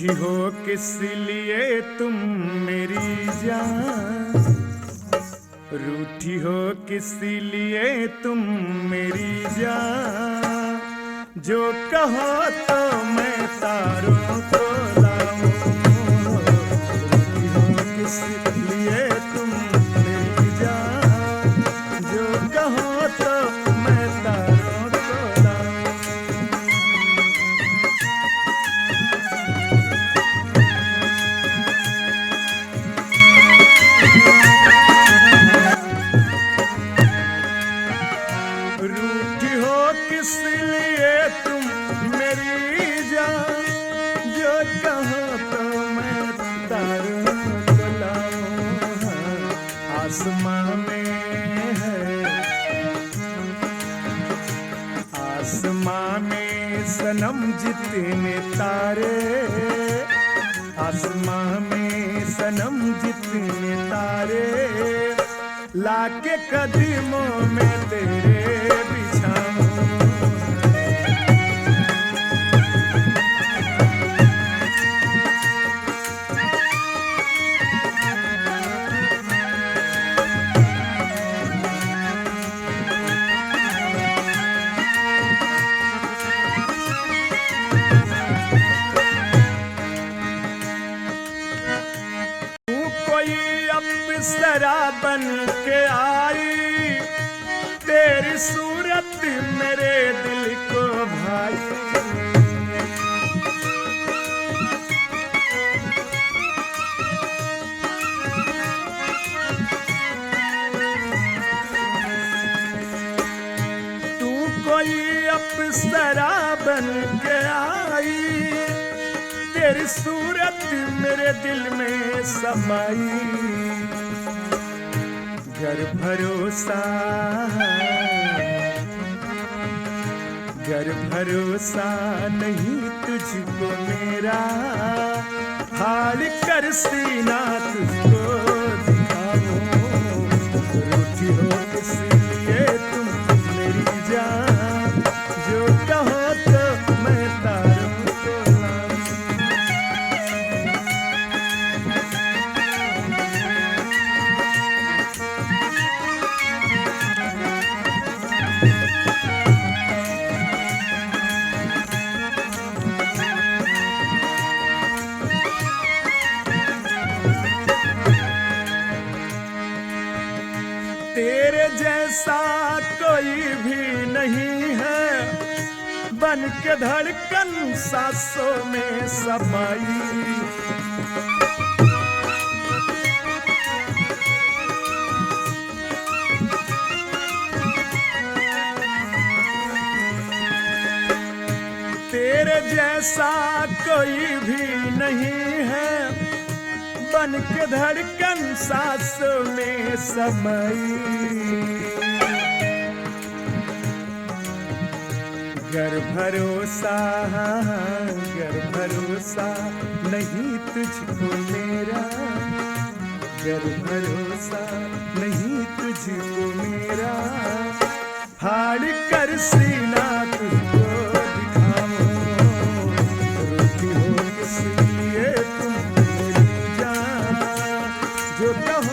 रूठी हो किस लिए तुम मेरी जान, रूठी हो किस लिए तुम मेरी जान, जो कहो तो मैं तारों को लाऊं। रूठी हो किस लिए तुम मेरी जान, जो कहो तो मैं तारों को लाऊं। रूठी हो किस लिए तुम मेरी जान, जो कहो तो मैं तारों को लाऊं। आसमां में है, आसमां में सनम जितने तारे, आसमां में सनम जितने तारे, लाके कदमों में तेरे बिछाऊं। तू कोई अप्सरा बन के आई, तेरी सूरत मेरे दिल को भाई। तू कोई अप्सरा बन के आई, तेरी सूरत मेरे दिल में समाई। गर भरोसा, गर भरोसा नहीं तुझको मेरा, हाल कर सीना तुझको दिखाऊं। रूठी हो इसलिए तुम मेरी जान, जो कहो तो मैं तारों को लाऊं। तेरे जैसा कोई भी नहीं है, बन के धड़कन सांसों में समाई। तेरे जैसा कोई भी नहीं है, बन के धड़कन सांसों में समाई। गर भरोसा, गर भरोसा नहीं तुझको मेरा, गर भरोसा नहीं तुझको मेरा, हाड़ कर सीना तुझको दिखाऊं। रूठी हो किस लिए तुम मेरी जान, जो कहो